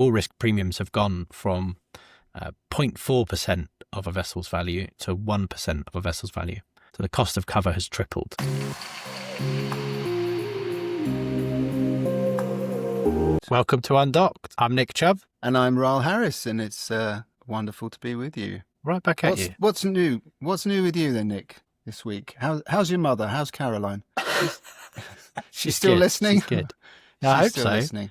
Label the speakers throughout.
Speaker 1: All risk premiums have gone from 0.4% of a vessel's value to 1% of a vessel's value. So the cost of cover has tripled. Welcome to Undocked. I'm Nick Chubb.
Speaker 2: And I'm Raal Harris, and it's wonderful to be with you.
Speaker 1: Right back at you.
Speaker 2: What's new? What's new with you then, Nick, this week? How's your mother? How's Caroline? She's still
Speaker 1: good.
Speaker 2: listening?
Speaker 1: She's good. Yeah, I hope
Speaker 2: still
Speaker 1: so.
Speaker 2: Listening.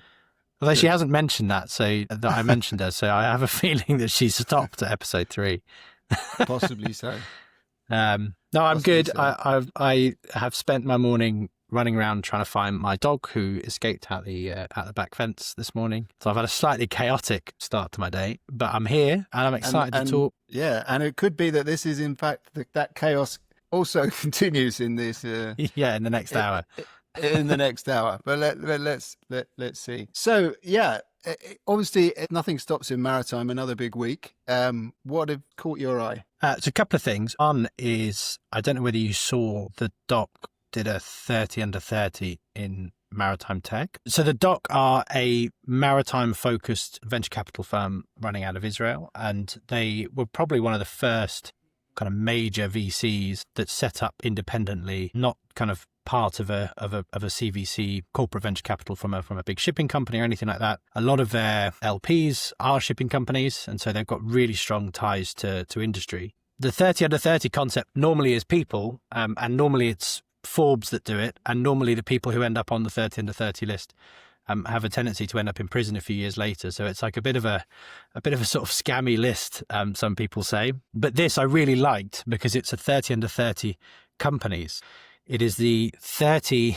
Speaker 1: Although she hasn't mentioned that I mentioned her, so I have a feeling that she's stopped at episode 3.
Speaker 2: Possibly so.
Speaker 1: No, I'm
Speaker 2: Possibly
Speaker 1: good.
Speaker 2: so.
Speaker 1: I have spent my morning running around trying to find my dog who escaped out the back fence this morning. So I've had a slightly chaotic start to my day, but I'm here and I'm excited to talk.
Speaker 2: Yeah, and it could be that this is in fact that chaos also continues in this.
Speaker 1: Yeah, in the next hour.
Speaker 2: In the next hour, but let's see. So yeah, obviously nothing stops in Maritime. Another big week. What have caught your eye?
Speaker 1: So a couple of things. One is, I don't know whether you saw TheDock did a 30 under 30 in Maritime Tech. So TheDock are a maritime focused venture capital firm running out of Israel, and they were probably one of the first kind of major VCs that set up independently, not kind of part of a CVC, corporate venture capital from a big shipping company or anything like that. A lot of their LPs are shipping companies, and so they've got really strong ties to industry. The 30 under 30 concept normally is people, and normally it's Forbes that do it, and normally the people who end up on the 30 under 30 list have a tendency to end up in prison a few years later. So it's like a bit of a sort of scammy list, some people say. But this I really liked because it's a 30 under 30 companies. It is the 30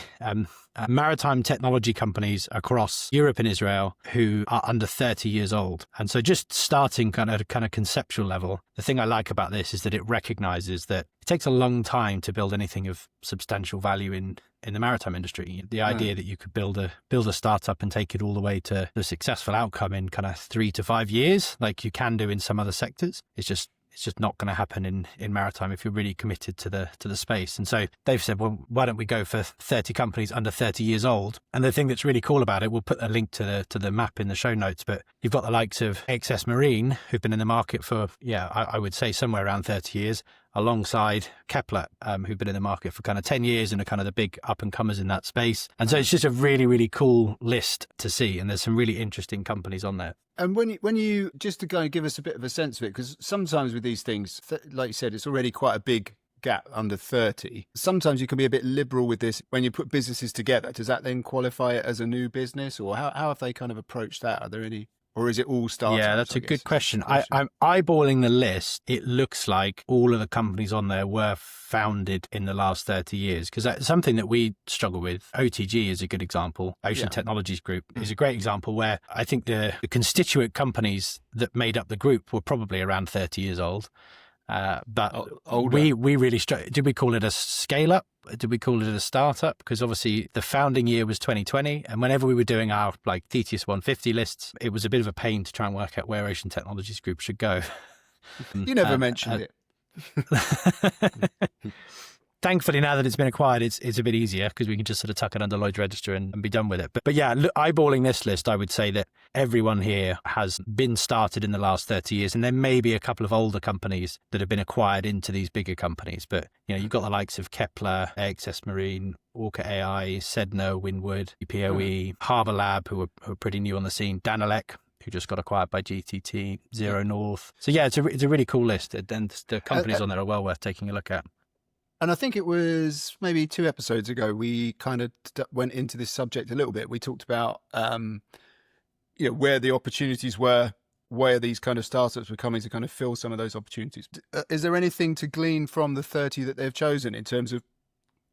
Speaker 1: maritime technology companies across Europe and Israel who are under 30 years old. And so just starting kind of conceptual level, the thing I like about this is that it recognizes that it takes a long time to build anything of substantial value in the maritime industry. The idea that you could build a startup and take it all the way to a successful outcome in kind of 3 to 5 years, like you can do in some other sectors, it's just not going to happen in maritime if you're really committed to the space. And so they've said, well, why don't we go for 30 companies under 30 years old? And the thing that's really cool about it, we'll put a link to the map in the show notes, but you've got the likes of XS Marine, who've been in the market for, I would say somewhere around 30 years, alongside Kepler, who've been in the market for kind of 10 years and are kind of the big up-and-comers in that space. And so it's just a really, really cool list to see. And there's some really interesting companies on there.
Speaker 2: And when you just to kind of give us a bit of a sense of it, because sometimes with these things, like you said, it's already quite a big gap under 30. Sometimes you can be a bit liberal with this when you put businesses together. Does that then qualify it as a new business, or how have they kind of approached that? Are there any, or is it all startups?
Speaker 1: Yeah, that's a good question. I'm eyeballing the list. It looks like all of the companies on there were founded in the last 30 years, because that's something that we struggle with. OTG is a good example. Ocean Technologies Group is a great example where I think the constituent companies that made up the group were probably around 30 years old. But we really did we call it a scale up? Did we call it a startup? Because obviously the founding year was 2020, and whenever we were doing our like TTS 150 lists, it was a bit of a pain to try and work out where Ocean Technologies Group should go.
Speaker 2: You never mentioned it.
Speaker 1: Thankfully, now that it's been acquired, it's a bit easier because we can just sort of tuck it under Lloyd's Register and be done with it. But yeah, eyeballing this list, I would say that everyone here has been started in the last 30 years. And there may be a couple of older companies that have been acquired into these bigger companies. But, you've got the likes of Kepler, XS Marine, Orca AI, Sedna, Windward, POE, Harbour Lab, who are pretty new on the scene, Dataloy, who just got acquired by GTT, Zero North. So yeah, it's a really cool list. And the companies on there are well worth taking a look at.
Speaker 2: And I think it was maybe 2 episodes ago, we kind of went into this subject a little bit. We talked about, where the opportunities were, where these kind of startups were coming to kind of fill some of those opportunities. Is there anything to glean from the 30 that they've chosen in terms of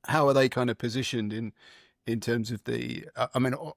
Speaker 2: how are they kind of positioned in terms of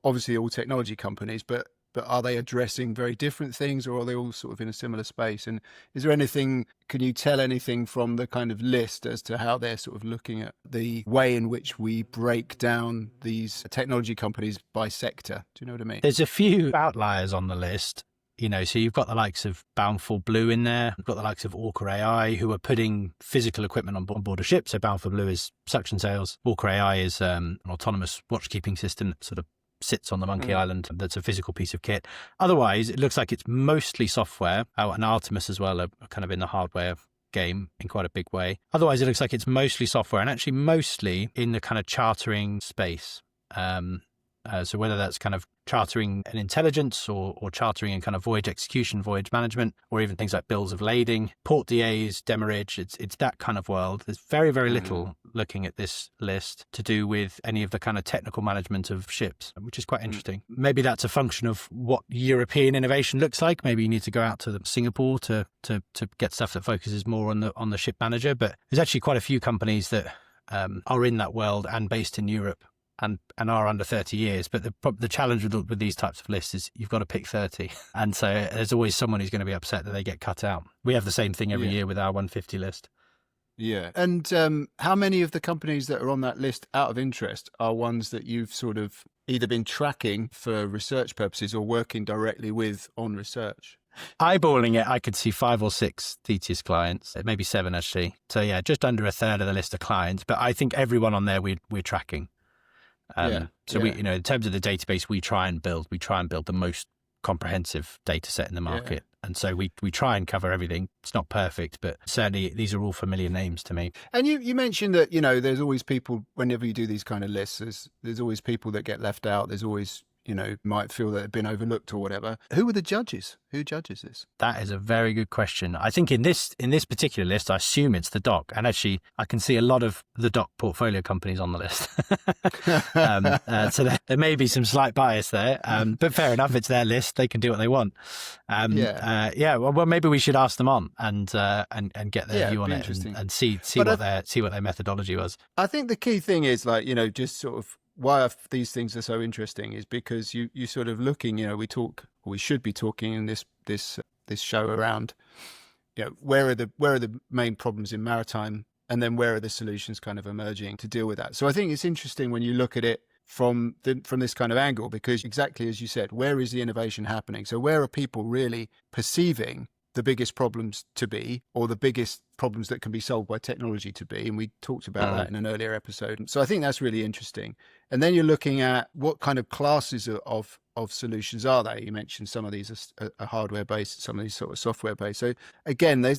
Speaker 2: obviously all technology companies, but are they addressing very different things, or are they all sort of in a similar space? And is there anything, can you tell anything from the kind of list as to how they're sort of looking at the way in which we break down these technology companies by sector? Do you know what I mean?
Speaker 1: There's a few outliers on the list. So you've got the likes of Bountiful Blue in there. You've got the likes of Orca AI, who are putting physical equipment on board a ship. So Bountiful Blue is suction sails. Orca AI is an autonomous watchkeeping system that sort of sits on the Monkey Island. That's a physical piece of kit. Otherwise, it looks like it's mostly software. And Artemis as well are kind of in the hardware game in quite a big way. Otherwise, it looks like it's mostly software and actually mostly in the kind of chartering space. So whether that's kind of chartering an intelligence or chartering in kind of voyage execution, voyage management, or even things like bills of lading, port DAs, demurrage, it's that kind of world. There's very, very little looking at this list to do with any of the kind of technical management of ships, which is quite interesting. Maybe that's a function of what European innovation looks like. Maybe you need to go out to Singapore to get stuff that focuses more on the ship manager. But there's actually quite a few companies that are in that world and based in Europe. And are under 30 years. But the challenge with these types of lists is you've got to pick 30. And so there's always someone who's going to be upset that they get cut out. We have the same thing every year with our 150 list.
Speaker 2: Yeah. And how many of the companies that are on that list, out of interest, are ones that you've sort of either been tracking for research purposes or working directly with on research?
Speaker 1: Eyeballing it, I could see 5 or 6 Thetis clients, maybe 7 actually. So yeah, just under a third of the list of clients. But I think everyone on there we're tracking. We, in terms of the database we try and build the most comprehensive data set in the market. And so we try and cover everything. It's not perfect, but certainly these are all familiar names to me.
Speaker 2: And you mentioned that, there's always people, whenever you do these kind of lists, there's always people that get left out. There's always, might feel that they've been overlooked or whatever. Who are the judges? Who judges this?
Speaker 1: That is a very good question. I think in this particular list, I assume it's TheDock. And actually, I can see a lot of TheDock portfolio companies on the list. So there may be some slight bias there. But fair enough, it's their list. They can do what they want. Well, maybe we should ask them on and get their view on it and see what their methodology was. I think the key thing is just sort of why these things are so interesting is because you sort of looking, we should be talking in this show around, where are the main problems in maritime, and then where are the solutions kind of emerging to deal with that. So I think it's interesting when you look at it from this kind of angle, because exactly as you said, where is the innovation happening? So where are people really perceiving the biggest problems to be, or the biggest problems that can be solved by technology to be? And we talked about that in an earlier episode. So I think that's really interesting. And then you're looking at what kind of classes of solutions are they? You mentioned some of these are hardware based, some of these sort of software based. So again, they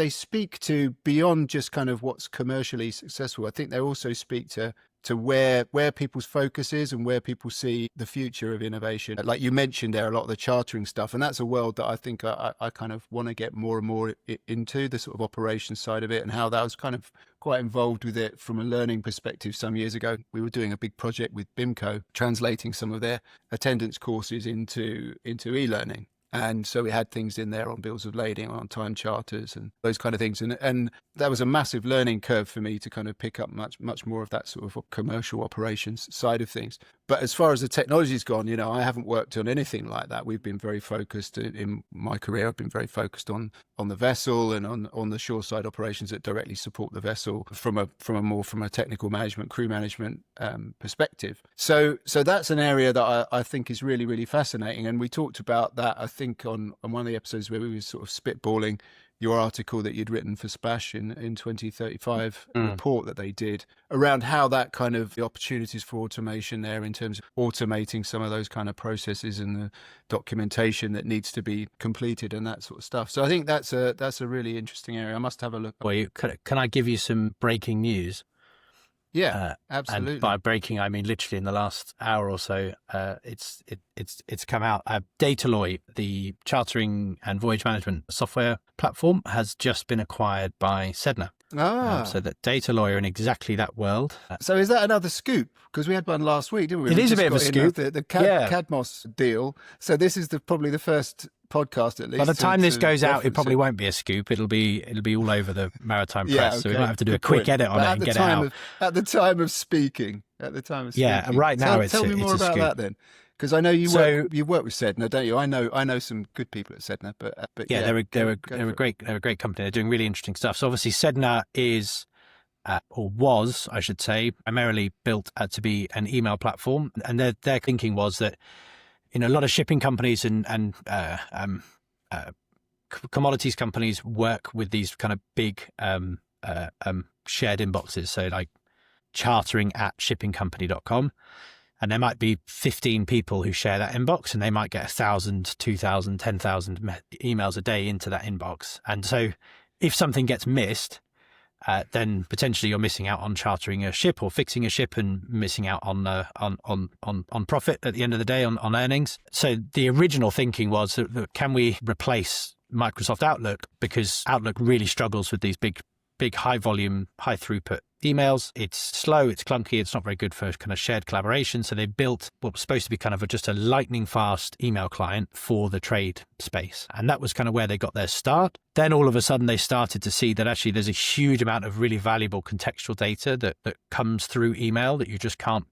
Speaker 1: speak to beyond just kind of what's commercially successful. I think they also speak to where people's focus is and where people see the future of innovation. Like you mentioned there, a lot of the chartering stuff, and that's a world that I think I kind of want to get more and more into, the sort of operations side of it, and how that was kind of quite involved with it from a learning perspective. Some years ago, we were doing a big project with BIMCO, translating some of their attendance courses into e-learning. And so we had things in there on bills of lading, on time charters and those kind of things. And that was a massive learning curve for me to kind of pick up much more of that sort of commercial operations side of things. But as far as the technology's gone, I haven't worked on anything like that. We've been very focused in my career. I've been very focused on the vessel and on the shoreside operations that directly support the vessel from a technical management, crew management perspective. So that's an area that I think is really, really fascinating. And we talked about that, I think, on one of the episodes where we were sort of spitballing your article that you'd written for Spash in 2035 report that they did around how that kind of the opportunities for automation there in terms of automating some of those kind of processes and the documentation that needs to be completed and that sort of stuff. So I think that's a really interesting area. I must have a look. Well, can I give you some breaking news?
Speaker 2: Yeah, absolutely.
Speaker 1: And by breaking, I mean literally in the last hour or so, it's come out. Dataloy, the chartering and voyage management software platform, has just been acquired by Sedna. So that Dataloy are in exactly that world.
Speaker 2: So is that another scoop? Because we had one last week, didn't we?
Speaker 1: It is a bit of a scoop.
Speaker 2: The Cadmos deal. So this is probably the first podcast, at least.
Speaker 1: By the time this goes out, it probably won't be a scoop. It'll be all over the maritime press. So we might have to do a quick edit on it and get it out.
Speaker 2: At the time of speaking.
Speaker 1: Yeah, right now
Speaker 2: tell me more about that then. Because I know you work with Sedna, don't you? I know some good people at Sedna, but
Speaker 1: yeah, they're a great company. They're doing really interesting stuff. So obviously Sedna is or was, I should say, primarily built to be an email platform, and their thinking was that a lot of shipping companies and commodities companies work with these kind of big shared inboxes. So like chartering@shippingcompany.com. And there might be 15 people who share that inbox, and they might get 1,000, 2,000, 10,000 emails a day into that inbox. And so if something gets missed, then potentially you're missing out on chartering a ship or fixing a ship, and missing out on profit at the end of the day, on earnings. So the original thinking was that can we replace Microsoft Outlook, because Outlook really struggles with these big high volume, high throughput emails. It's slow, it's clunky, it's not very good for kind of shared collaboration. So they built what was supposed to be kind of just a lightning fast email client for the trade space. And that was kind of where they got their start. Then all of a sudden they started to see that actually there's a huge amount of really valuable contextual data that comes through email that you just can't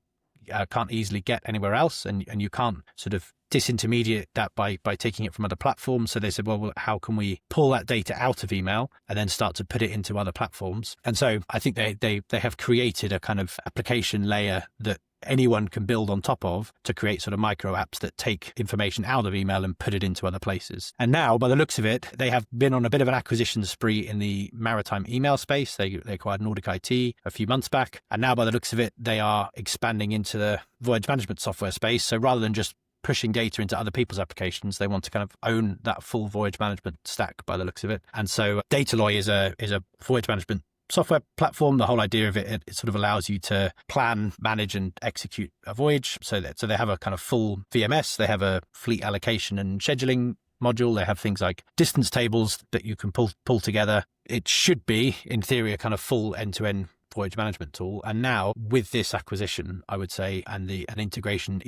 Speaker 1: easily get anywhere else. And you can't sort of disintermediate that by taking it from other platforms. So they said, well, how can we pull that data out of email and then start to put it into other platforms? And so I think they have created a kind of application layer that anyone can build on top of to create sort of micro apps that take information out of email and put it into other places. And now, by the looks of it, they have been on a bit of an acquisition spree in the maritime email space. They acquired Nordic IT a few months back. And now, by the looks of it, they are expanding into the voyage management software space. So rather than just pushing data into other people's applications, they want to kind of own that full voyage management stack by the looks of it. And so Dataloy is a voyage management software platform. The whole idea of it sort of allows you to plan, manage, and execute a voyage. So they have a kind of full VMS. They have a fleet allocation and scheduling module. They have things like distance tables that you can pull together. It should be, in theory, a kind of full end-to-end voyage management tool. And now with this acquisition, I would say, and an integration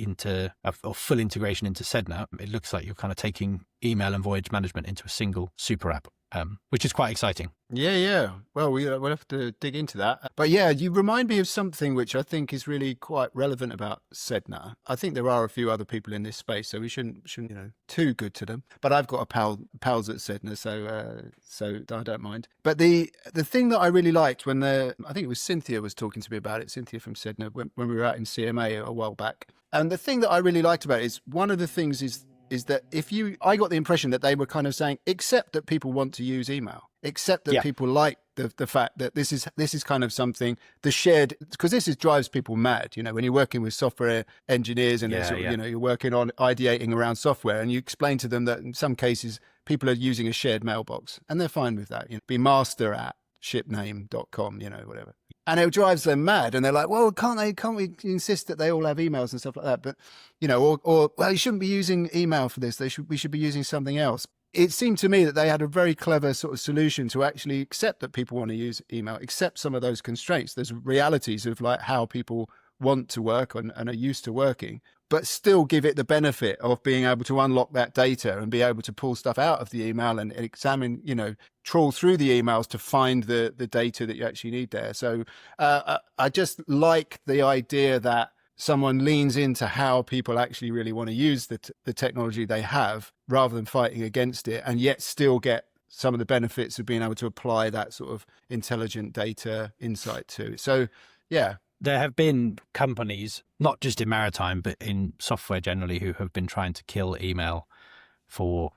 Speaker 1: or full integration into Sedna, it looks like you're kind of taking email and voyage management into a single super app, which is quite exciting.
Speaker 2: Yeah. Well, we'll have to dig into that. But yeah, you remind me of something which I think is really quite relevant about Sedna. I think there are a few other people in this space, so we shouldn't too good to them. But I've got pals at Sedna, so I don't mind. But the thing that I really liked when I think it was Cynthia was talking to me about it, Cynthia from Sedna, when we were out in CMA a while back. And the thing that I really liked about it is one of the things is that I got the impression that they were kind of saying, accept that people want to use email, accept that people like the fact that this is kind of something, the shared, because this drives people mad, when you're working with software engineers and you're working on ideating around software, and you explain to them that in some cases people are using a shared mailbox and they're fine with that, be master@shipname.com, whatever. And it drives them mad, and they're like, "Well, can't we insist that they all have emails and stuff like that?" But or well, you shouldn't be using email for this. We should be using something else. It seemed to me that they had a very clever sort of solution to actually accept that people want to use email, accept some of those constraints. There's realities of like how people want to work and are used to working, but still give it the benefit of being able to unlock that data and be able to pull stuff out of the email and examine, trawl through the emails to find the data that you actually need there. So I just like the idea that someone leans into how people actually really want to use the technology they have rather than fighting against it, and yet still get some of the benefits of being able to apply that sort of intelligent data insight to it. So, yeah.
Speaker 1: There have been companies, not just in maritime, but in software generally, who have been trying to kill email for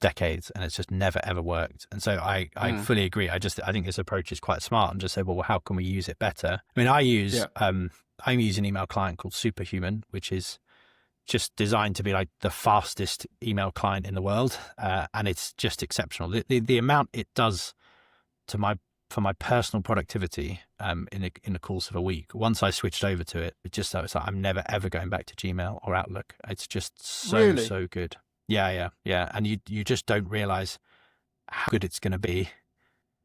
Speaker 1: decades, and it's just never, ever worked. And so I fully agree. I think this approach is quite smart, and just say, well, how can we use it better? I mean, I use an email client called Superhuman, which is just designed to be like the fastest email client in the world. And it's just exceptional. The amount it does for my personal productivity in the course of a week, once I switched over to it, it's like I'm never ever going back to Gmail or Outlook. It's just so good. Yeah. And you just don't realize how good it's going to be.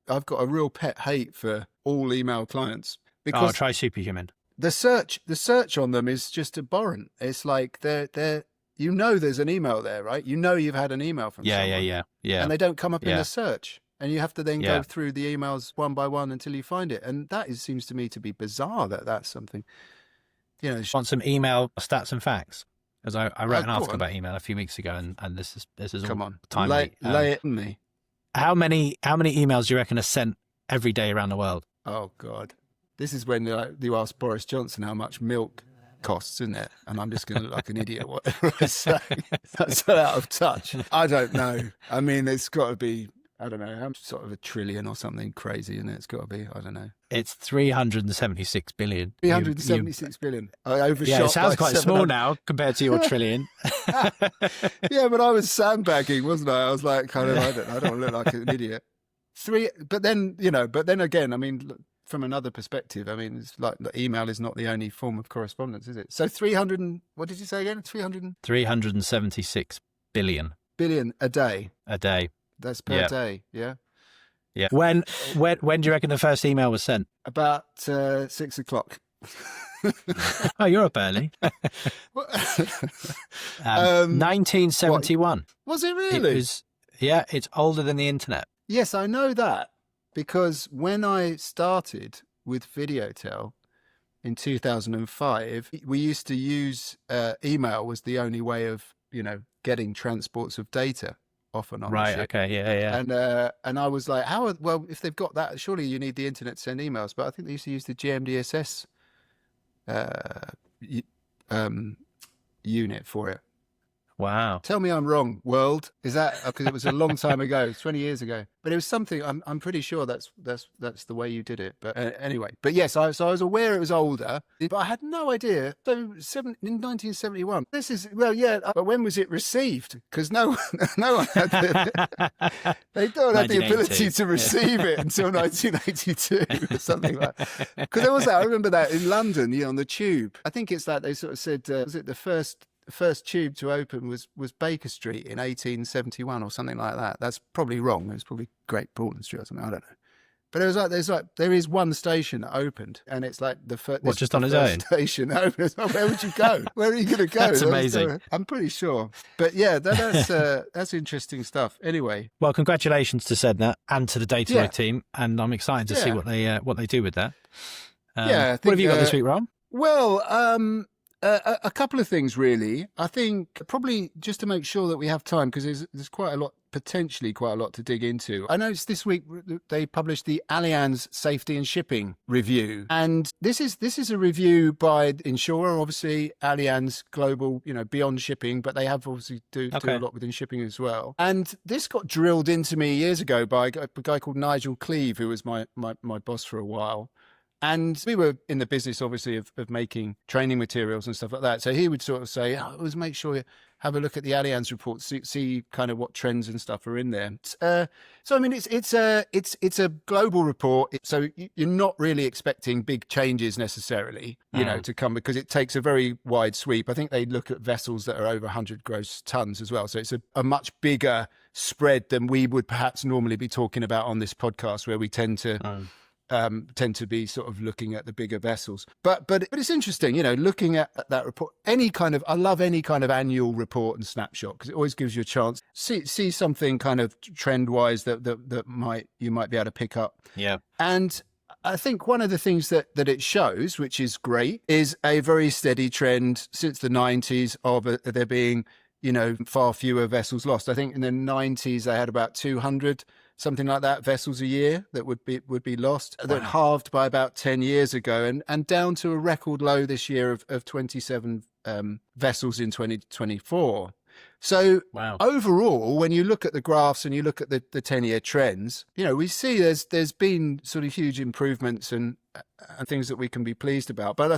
Speaker 2: I've got a real pet hate for all email clients because
Speaker 1: try Superhuman.
Speaker 2: The search on them is just abhorrent. It's like they're there's an email there, right? You've had an email from someone.
Speaker 1: Yeah.
Speaker 2: And they don't come up in the search. And you have to then go through the emails one by one until you find it. And that seems to me to be bizarre that's something,
Speaker 1: Want some email stats and facts? Because I wrote an article about email a few weeks ago, and this is
Speaker 2: come
Speaker 1: all
Speaker 2: on,
Speaker 1: timely.
Speaker 2: Lay it on me.
Speaker 1: How many emails do you reckon are sent every day around the world?
Speaker 2: Oh, God. This is when you ask Boris Johnson how much milk costs, isn't it? And I'm just going to look like an idiot, whatever I say. That's so out of touch. I don't know. I mean, it's got to be I don't know. I'm sort of a trillion or something crazy, and it's got to be, I don't know.
Speaker 1: It's 376 billion.
Speaker 2: 376 billion. I overshot.
Speaker 1: Yeah, it sounds
Speaker 2: by
Speaker 1: quite
Speaker 2: 700.
Speaker 1: small now compared to your trillion.
Speaker 2: Yeah, but I was sandbagging, wasn't I? I was like, kind of, I don't want to look like an idiot. But then again, I mean, from another perspective, I mean, it's like the email is not the only form of correspondence, is it? So 300, what did you say again?
Speaker 1: 376 billion.
Speaker 2: Billion a day.
Speaker 1: A day.
Speaker 2: That's per day, yeah?
Speaker 1: Yeah. When do you reckon the first email was sent?
Speaker 2: About 6 o'clock.
Speaker 1: Oh, you're up early. 1971.
Speaker 2: Was it really?
Speaker 1: It's older than the internet.
Speaker 2: Yes, I know that, because when I started with Videotel in 2005, we used to use email was the only way of, getting transports of data off and on.
Speaker 1: Right. Okay. Yeah.
Speaker 2: And I was like, well, if they've got that, surely you need the internet to send emails. But I think they used to use the GMDSS unit for it.
Speaker 1: Wow.
Speaker 2: Tell me I'm wrong, world. Is that because it was a long time ago, 20 years ago? But it was something. I'm pretty sure that's the way you did it. But anyway, but yes, so I was aware it was older, but I had no idea. So in 1971. This is But when was it received? Because no one had they don't have the ability to receive it until 1982 or something like that. Because there was that. I remember that in London, on the tube. I think it's like they sort of said, was it the first tube to open was Baker Street in 1871 or something like that. That's probably wrong. It was probably Great Portland Street or something. I don't know. But there is one station that opened, and it's like
Speaker 1: just on its own
Speaker 2: station opens. Where would you go? Where are you going to go?
Speaker 1: That's amazing.
Speaker 2: I'm pretty sure. But yeah, that's interesting stuff. Anyway,
Speaker 1: well, congratulations to Sedna and to the Dataloy team, and I'm excited to see what they do with that. What have you got this week, Ron?
Speaker 2: Well, a couple of things, really. I think probably just to make sure that we have time, because there's potentially quite a lot to dig into. I noticed this week they published the Allianz Safety and Shipping Review. And this is a review by the insurer, obviously, Allianz Global, beyond shipping, but they have obviously do a lot within shipping as well. And this got drilled into me years ago by a guy called Nigel Cleave, who was my boss for a while. And we were in the business, obviously, of making training materials and stuff like that. So he would sort of say, always make sure you have a look at the Allianz report, see kind of what trends and stuff are in there. So, I mean, it's a global report. So you're not really expecting big changes necessarily, to come, because it takes a very wide sweep. I think they look at vessels that are over 100 gross tons as well. So it's a much bigger spread than we would perhaps normally be talking about on this podcast, where we tend to be sort of looking at the bigger vessels. But it's interesting, looking at that report. I love any kind of annual report and snapshot, because it always gives you a chance to see something kind of trend wise that you might be able to pick up. Yeah. And I think one of the things that it shows, which is great, is a very steady trend since the 90s of there being, far fewer vessels lost. I think in the 90s they had about 200, something like that, vessels a year that would be lost. Wow. That halved by about 10 years ago, and down to a record low this year of 27 vessels in 2024. So overall, when you look at the graphs and you look at the 10-year trends, we see there's been sort of huge improvements and things that we can be pleased about. But I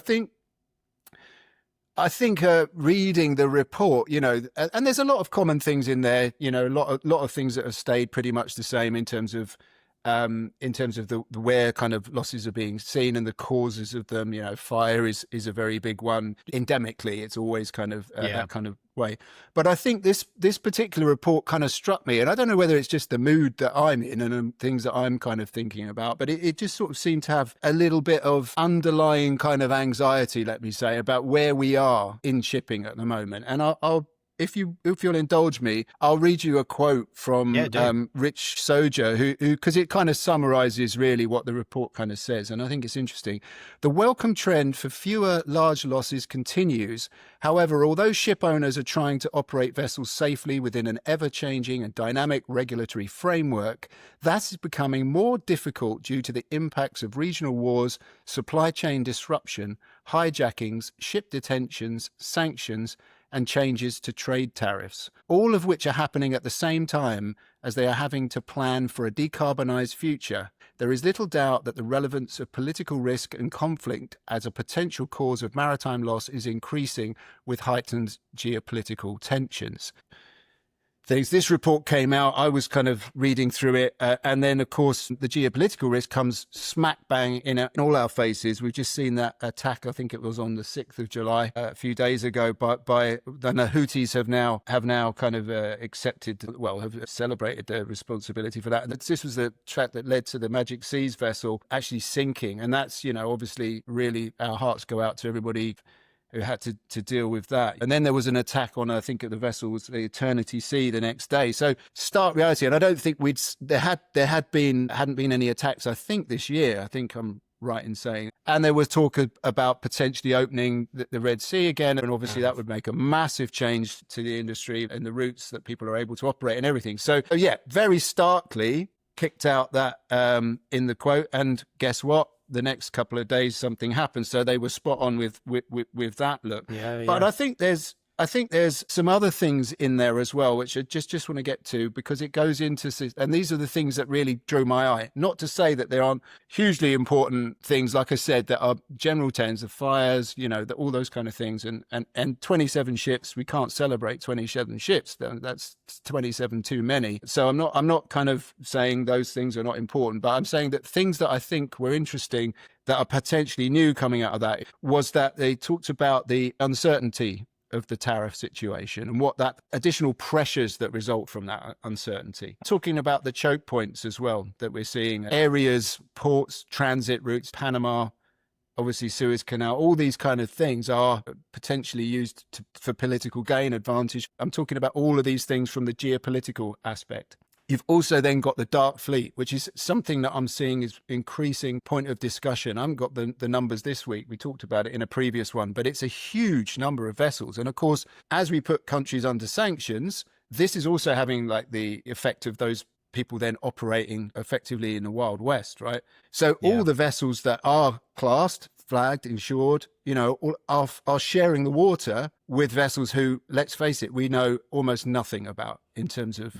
Speaker 2: think reading the report, and there's a lot of common things in there, a lot of things that have stayed pretty much the same in terms of the where kind of losses are being seen and the causes of them. Fire is a very big one. Endemically, it's always kind of that kind of way. But I think this particular report kind of struck me, and I don't know whether it's just the mood that I'm in and things that I'm kind of thinking about, but it just sort of seemed to have a little bit of underlying kind of anxiety, let me say, about where we are in shipping at the moment. And I'll if you'll indulge me, I'll read you a quote from Rich Soja, who because it kind of summarizes really what the report kind of says, and I think it's interesting. The welcome trend for fewer large losses continues. However, although ship owners are trying to operate vessels safely within an ever-changing and dynamic regulatory framework, that is becoming more difficult due to the impacts of regional wars, supply chain disruption, hijackings, ship detentions, sanctions, and changes to trade tariffs, all of which are happening at the same time as they are having to plan for a decarbonized future. There is little doubt that the relevance of political risk and conflict as a potential cause of maritime loss is increasing with heightened geopolitical tensions. This report came out, I was kind of reading through it, and then, of course, the geopolitical risk comes smack bang in all our faces. We've just seen that attack, I think it was on the 6th of July, a few days ago, by the Houthis have now kind of have celebrated their responsibility for that. And this was the track that led to the Magic Seas vessel actually sinking. And that's, obviously really our hearts go out to everybody who had to deal with that. And then there was an attack on, I think the vessel was the Eternity Sea the next day. So stark reality. And I don't think there hadn't been any attacks, I think, this year. I think I'm right in saying. And there was talk about potentially opening the Red Sea again. And obviously that would make a massive change to the industry and the routes that people are able to operate and everything. So yeah, very starkly kicked out that in the quote. And guess what? The next couple of days something happened, so they were spot on with that look. But I think there's some other things in there as well, which I just want to get to, because it goes into, and these are the things that really drew my eye. Not to say that there aren't hugely important things, like I said, that are general trends, the fires, all those kind of things, and 27 ships. We can't celebrate 27 ships. That's 27 too many. So I'm not kind of saying those things are not important, but I'm saying that things that I think were interesting that are potentially new coming out of that was that they talked about the uncertainty of the tariff situation and what that additional pressures that result from that uncertainty. Talking about the choke points as well that we're seeing, areas, ports, transit routes, Panama, obviously Suez Canal, all these kind of things are potentially used for political gain, advantage. I'm talking about all of these things from the geopolitical aspect. You've also then got the dark fleet, which is something that I'm seeing is increasing point of discussion. I haven't got the numbers this week. We talked about it in a previous one, but it's a huge number of vessels. And of course, as we put countries under sanctions, this is also having like the effect of those people then operating effectively in the Wild West, right? So all the vessels that are classed, flagged, insured, are sharing the water with vessels who, let's face it, we know almost nothing about in terms of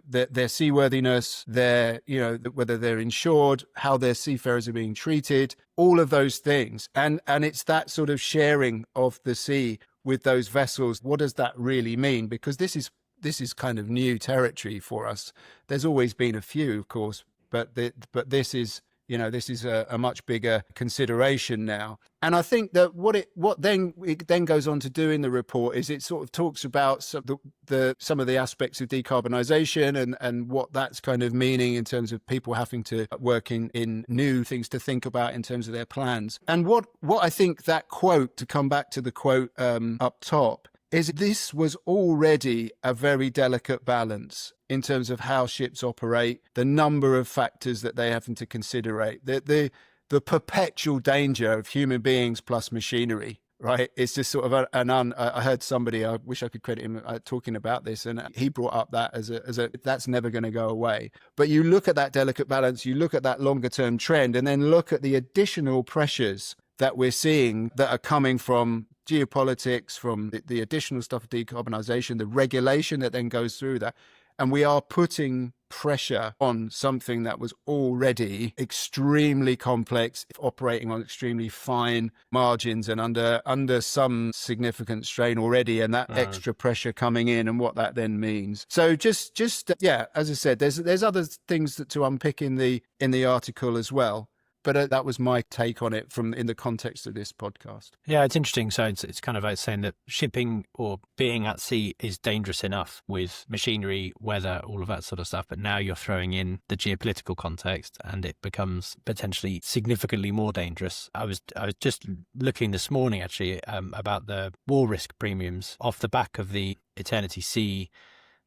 Speaker 2: their seaworthiness, whether they're insured, how their seafarers are being treated, all of those things. And it's that sort of sharing of the sea with those vessels. What does that really mean? Because this is kind of new territory for us. There's always been a few, of course, but this is a much bigger consideration now. And I think that what it then goes on to do in the report is it sort of talks about some of the aspects of decarbonization and what that's kind of meaning in terms of people having to work in new things to think about in terms of their plans. And what I think that quote, to come back to the quote up top, is this was already a very delicate balance in terms of how ships operate, the number of factors that they have to consider, the perpetual danger of human beings plus machinery, right? It's just sort of I heard somebody, I wish I could credit him, talking about this, and he brought up that as a that's never going to go away. But you look at that delicate balance, you look at that longer term trend, and then look at the additional pressures that we're seeing that are coming from geopolitics, from the additional stuff of decarbonization, the regulation that then goes through that. And we are putting pressure on something that was already extremely complex, operating on extremely fine margins and under some significant strain already, and that extra pressure coming in and what that then means. So just as I said, there's other things to unpick in the article as well. But that was my take on it in the context of this podcast.
Speaker 1: Yeah, it's interesting. So it's kind of like saying that shipping or being at sea is dangerous enough with machinery, weather, all of that sort of stuff. But now you're throwing in the geopolitical context and it becomes potentially significantly more dangerous. I was just looking this morning, actually, about the war risk premiums off the back of the Eternity Sea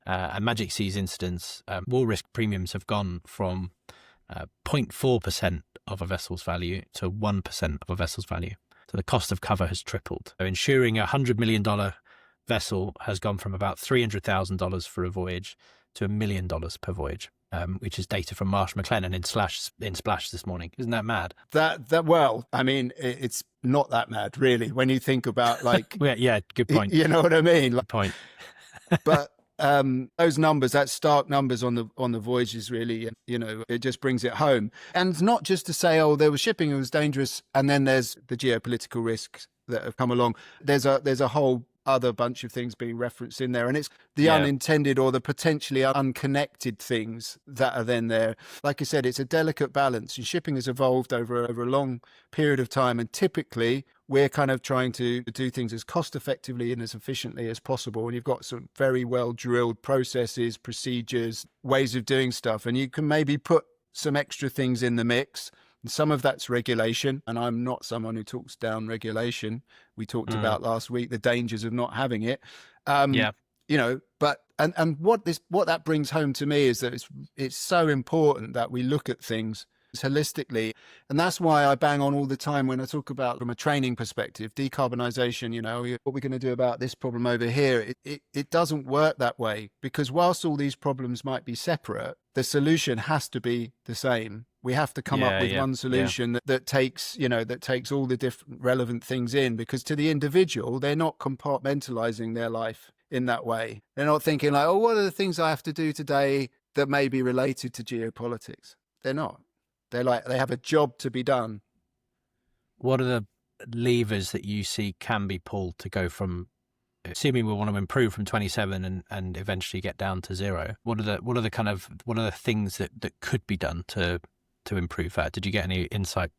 Speaker 1: and Magic Seas incidents. War risk premiums have gone from 0.4% of a vessel's value to 1% of a vessel's value. So the cost of cover has tripled. So insuring a $100 million vessel has gone from about $300,000 for a voyage to $1 million per voyage. which is data from Marsh McLennan in Splash this morning. Isn't that mad?
Speaker 2: Well, I mean, it's not that mad, really, when you think about like,
Speaker 1: yeah, good point.
Speaker 2: You know what I mean?
Speaker 1: Good point.
Speaker 2: But those numbers, that stark numbers on the voyages, really, it just brings it home. And not just to say, oh, there was shipping, it was dangerous, and then there's the geopolitical risks that have come along. There's a whole other bunch of things being referenced in there, and it's the unintended or the potentially unconnected things that are then there. Like I said, it's a delicate balance, and shipping has evolved over a long period of time, and typically we're kind of trying to do things as cost effectively and as efficiently as possible, and you've got some very well drilled processes, procedures, ways of doing stuff, and you can maybe put some extra things in the mix. And some of that's regulation, and I'm not someone who talks down regulation. We talked about last week the dangers of not having it. But what that brings home to me is that it's so important that we look at things holistically, and that's why I bang on all the time when I talk about from a training perspective, decarbonization. What we're going to do about this problem over here. It doesn't work that way, because whilst all these problems might be separate, the solution has to be the same. We have to come up with one solution that takes all the different relevant things in, because to the individual, they're not compartmentalizing their life in that way. They're not thinking like, oh, what are the things I have to do today that may be related to geopolitics? They're not. They're like, they have a job to be done.
Speaker 1: What are the levers that you see can be pulled to go from, assuming we want to improve from 27 and eventually get down to zero? What are the things that could be done to improve that? Did you get any insight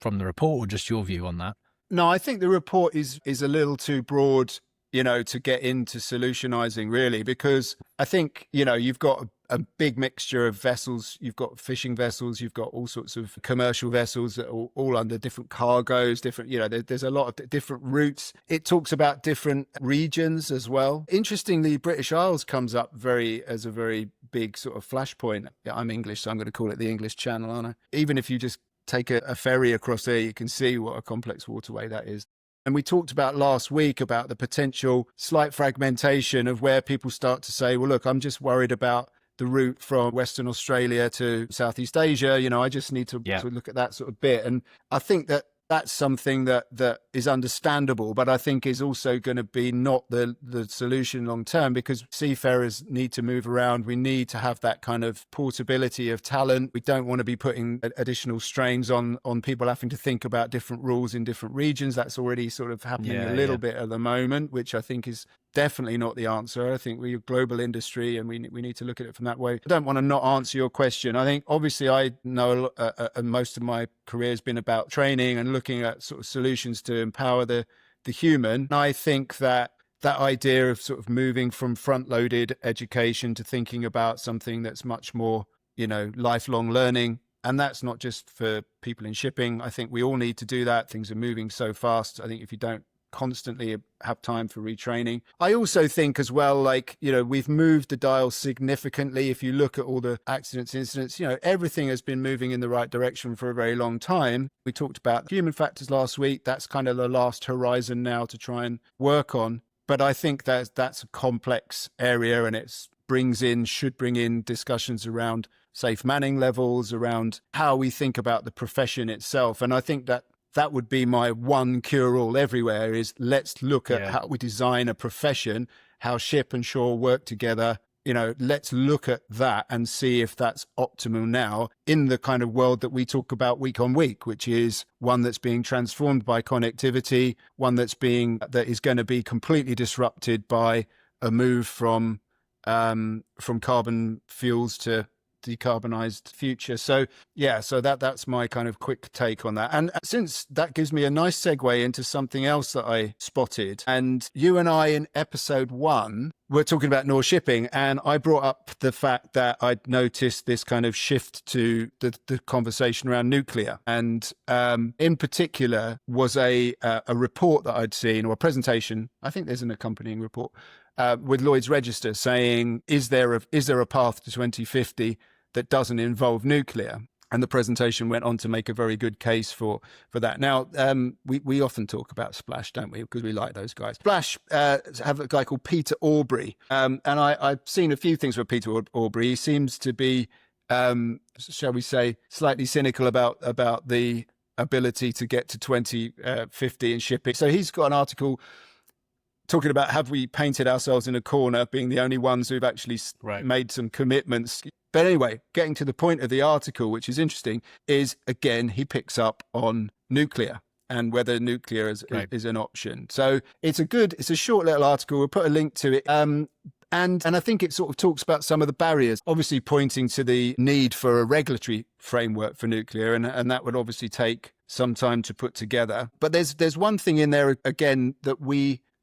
Speaker 1: from the report, or just your view on that?
Speaker 2: No, I think the report is a little too broad, to get into solutionizing, really, because I think, you've got a big mixture of vessels. You've got fishing vessels, you've got all sorts of commercial vessels that are all under different cargoes, different, there's a lot of different routes. It talks about different regions as well. Interestingly, British Isles comes up as a very big sort of flashpoint. I'm English, so I'm going to call it the English Channel, aren't I? Even if you just take a ferry across there, you can see what a complex waterway that is. And we talked about last week about the potential slight fragmentation of where people start to say, well, look, I'm just worried about the route from Western Australia to Southeast Asia. I just need to look at that sort of bit. And I think that's something that is understandable, but I think is also going to be not the solution long term, because seafarers need to move around. We need to have that kind of portability of talent. We don't want to be putting additional strains on people having to think about different rules in different regions. That's already sort of happening a little bit at the moment, which I think is definitely not the answer. I think we're a global industry, and we need to look at it from that way. I don't want to not answer your question. I think obviously I know most of my career has been about training and looking at sort of solutions to empower the human. And I think that idea of sort of moving from front-loaded education to thinking about something that's much more, lifelong learning. And that's not just for people in shipping. I think we all need to do that. Things are moving so fast. I think if you don't constantly have time for retraining. I also think as well, we've moved the dial significantly. If you look at all the incidents, everything has been moving in the right direction for a very long time. We talked about human factors last week. That's kind of the last horizon now to try and work on. But I think that's a complex area, and it should bring in discussions around safe manning levels, around how we think about the profession itself. And I think that would be my one cure-all everywhere, is let's look at how we design a profession, how ship and shore work together. Let's look at that and see if that's optimal now in the kind of world that we talk about week on week, which is one that's being transformed by connectivity, one that is going to be completely disrupted by a move from carbon fuels to decarbonized future. So that's my kind of quick take on that. And since that gives me a nice segue into something else that I spotted, and you and I in episode 1 were talking about North shipping, and I brought up the fact that I'd noticed this kind of shift to the conversation around nuclear, and in particular was a report that I'd seen, or a presentation. I think there's an accompanying report with Lloyd's Register saying, is there a path to 2050 that doesn't involve nuclear? And the presentation went on to make a very good case for that. Now, we often talk about Splash, don't we? Because we like those guys. Splash have a guy called Peter Aubrey. And I've seen a few things with Peter Aubrey. He seems to be shall we say, slightly cynical about the ability to get to 2050 in shipping. So he's got an article talking about, have we painted ourselves in a corner, being the only ones who've actually made some commitments. But anyway, getting to the point of the article, which is interesting, is, again, he picks up on nuclear and whether nuclear is an option. So it's a short little article. We'll put a link to it. And I think it sort of talks about some of the barriers, obviously pointing to the need for a regulatory framework for nuclear. And that would obviously take some time to put together. But there's one thing in there, again, that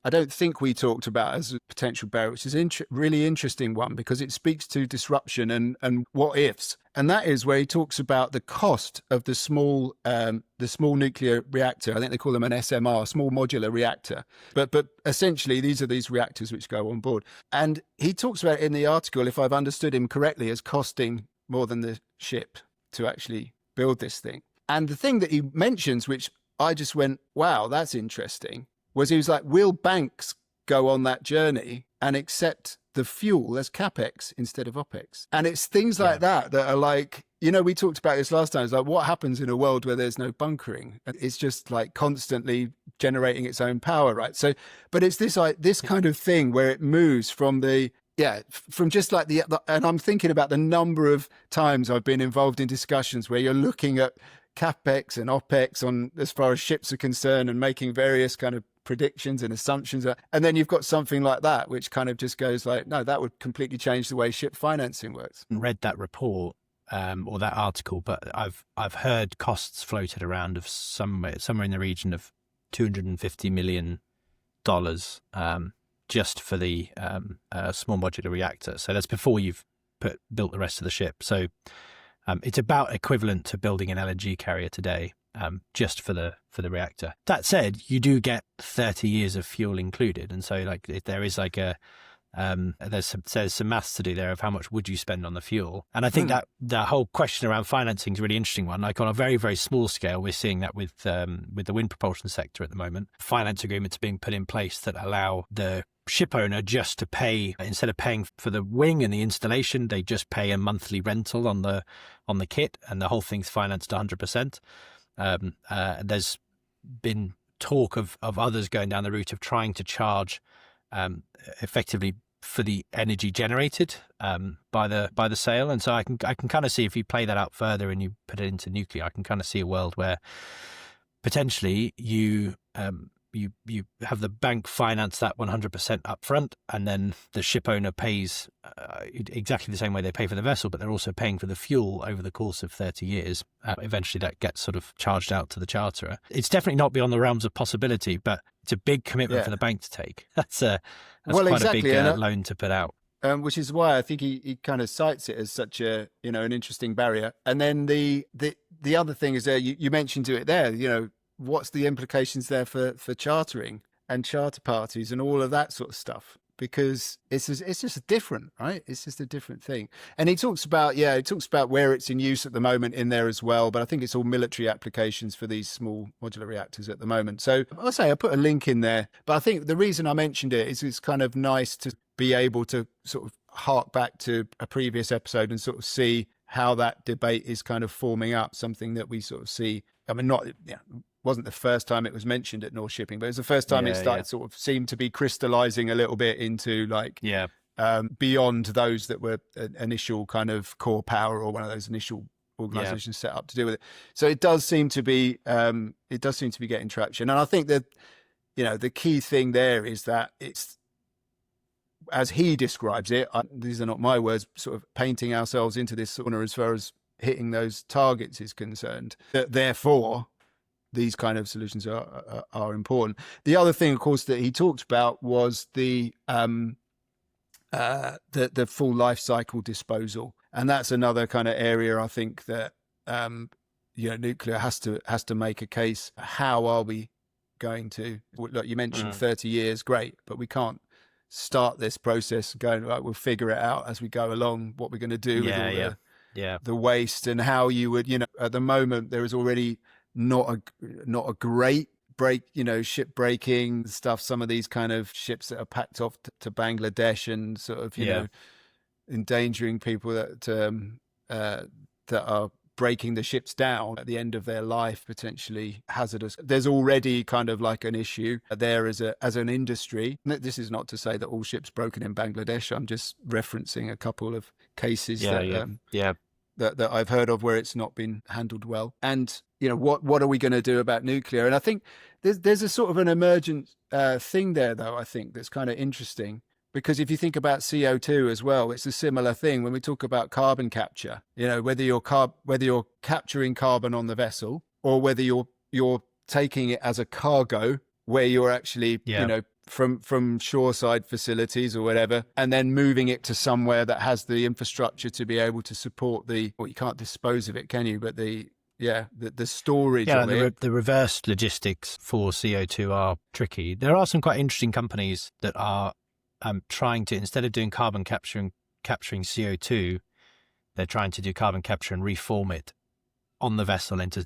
Speaker 2: I don't think we talked about as a potential barrier, which is a really interesting one because it speaks to disruption and what ifs. And that is where he talks about the cost of the small nuclear reactor. I think they call them an SMR, small modular reactor. But essentially, these are these reactors which go on board. And he talks about it in the article, if I've understood him correctly, as costing more than the ship to actually build this thing. And the thing that he mentions, which I just went, wow, that's interesting, was he was like, will banks go on that journey and accept the fuel as capex instead of opex? And it's things like that are like, we talked about this last time. It's like, what happens in a world where there's no bunkering? It's just like constantly generating its own power, right? So, but it's this kind of thing where it moves from from just like and I'm thinking about the number of times I've been involved in discussions where you're looking at capex and opex on as far as ships are concerned and making various kind of predictions and assumptions, and then you've got something like that which kind of just goes like, no, that would completely change the way ship financing works.
Speaker 1: Read that report or that article, but I've heard costs floated around of somewhere in the region of $250 million just for the small modular reactor. So that's before you've built the rest of the ship. So it's about equivalent to building an LNG carrier today, just for the reactor. That said, you do get 30 years of fuel included, and so like there is like there's some maths to do there of how much would you spend on the fuel. And I think that the whole question around financing is a really interesting one. Like on a very, very small scale, we're seeing that with the wind propulsion sector at the moment. Finance agreements being put in place that allow the ship owner just to pay, instead of paying for the wing and the installation, they just pay a monthly rental on the kit, and the whole thing's financed 100%. There's been talk of others going down the route of trying to charge effectively for the energy generated by the sale. And so I can kind of see, if you play that out further and you put it into nuclear, I can kind of see a world where potentially you have the bank finance that 100% upfront, and then the ship owner pays exactly the same way they pay for the vessel, but they're also paying for the fuel over the course of 30 years. Eventually that gets sort of charged out to the charterer. It's definitely not beyond the realms of possibility, but it's a big commitment for the bank to take. That's quite a big loan to put out.
Speaker 2: Which is why I think he kind of cites it as such a, an interesting barrier. And then the other thing is, you mentioned it there, what's the implications there for chartering and charter parties and all of that sort of stuff? Because it's just different, right? It's just a different thing. And he talks about where it's in use at the moment in there as well. But I think it's all military applications for these small modular reactors at the moment. So I'll say I put a link in there. But I think the reason I mentioned it is it's kind of nice to be able to sort of hark back to a previous episode and sort of see how that debate is kind of forming up, something that we sort of see. I mean, wasn't the first time it was mentioned at North Shipping, but it was the first time it started sort of seemed to be crystallizing a little bit into beyond those that were an initial kind of core power or one of those initial organizations set up to deal with it. So it does seem to be getting traction. And I think that, the key thing there is that it's, as he describes it, these are not my words, sort of painting ourselves into this corner as far as hitting those targets is concerned. Therefore, these kind of solutions are important. The other thing, of course, that he talked about was the full life cycle disposal, and that's another kind of area I think that nuclear has to make a case. How are we going to? Look, you mentioned 30 years, great, but we can't start this process going right. We'll figure it out as we go along. What we're going to do with all the waste, and how you would, at the moment there is already not a great break, ship breaking stuff. Some of these kind of ships that are packed off to Bangladesh and sort of, endangering people that, that are breaking the ships down at the end of their life, potentially hazardous. There's already kind of like an issue there as an industry. This is not to say that all ships broken in Bangladesh. I'm just referencing a couple of cases that I've heard of where it's not been handled well. And what are we going to do about nuclear? And I think there's a sort of an emergent thing there, though. I think that's kind of interesting. Because if you think about CO2 as well, it's a similar thing when we talk about carbon capture. Whether you're capturing carbon on the vessel or whether you're taking it as a cargo, where you're actually from shoreside facilities or whatever, and then moving it to somewhere that has the infrastructure to be able to support you can't dispose of it, can you? But the storage of it.
Speaker 1: The reverse logistics for CO2 are tricky. There are some quite interesting companies that are trying to, instead of doing carbon capture and capturing CO2, they're trying to do carbon capture and reform it on the vessel into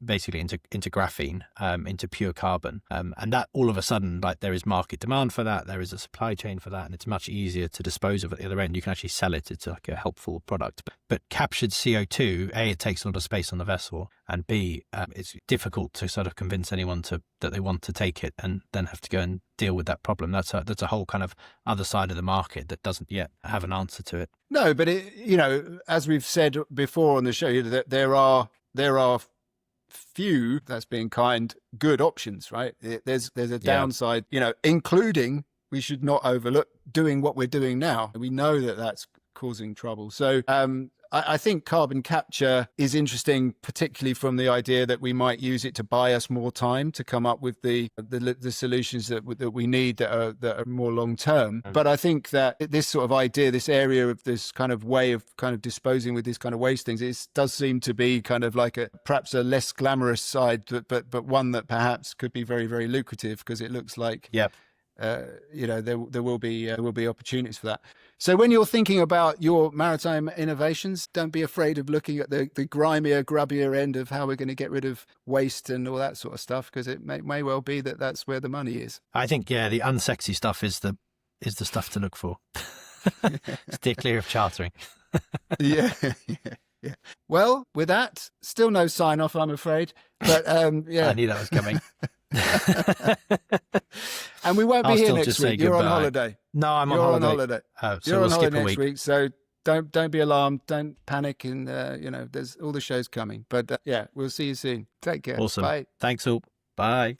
Speaker 1: graphene, into pure carbon. And that all of a sudden, like, there is market demand for that. There is a supply chain for that, and it's much easier to dispose of at the other end. You can actually sell it. It's like a helpful product. But captured CO2, A, it takes a lot of space on the vessel, and B, it's difficult to sort of convince anyone that they want to take it and then have to go and deal with that problem. That's a whole kind of other side of the market that doesn't yet have an answer to it.
Speaker 2: No, but as we've said before on the show, that there are few, that's being kind, good options, right? There's a downside, including, we should not overlook doing what we're doing now. We know that that's causing trouble. So I think carbon capture is interesting, particularly from the idea that we might use it to buy us more time to come up with the solutions that we need that are more long term. But I think that this sort of idea, this area of this kind of way of kind of disposing with this kind of waste things, it does seem to be kind of like perhaps a less glamorous side, but one that perhaps could be very, very lucrative, because it looks like there will be opportunities for that. So when you're thinking about your maritime innovations, don't be afraid of looking at the grimier, grubbier end of how we're going to get rid of waste and all that sort of stuff, because it may well be that that's where the money is.
Speaker 1: I think, the unsexy stuff is the stuff to look for. Steer clear of chartering.
Speaker 2: Yeah. Well, with that, still no sign off, I'm afraid. But
Speaker 1: I knew that was coming.
Speaker 2: And we won't be here next week. You're on holiday.
Speaker 1: No, I'm on holiday. So
Speaker 2: you're on holiday
Speaker 1: skip a
Speaker 2: next week. So don't be alarmed. Don't panic. And there's all the shows coming. But we'll see you soon. Take care.
Speaker 1: Awesome.
Speaker 2: Bye.
Speaker 1: Thanks all. Bye.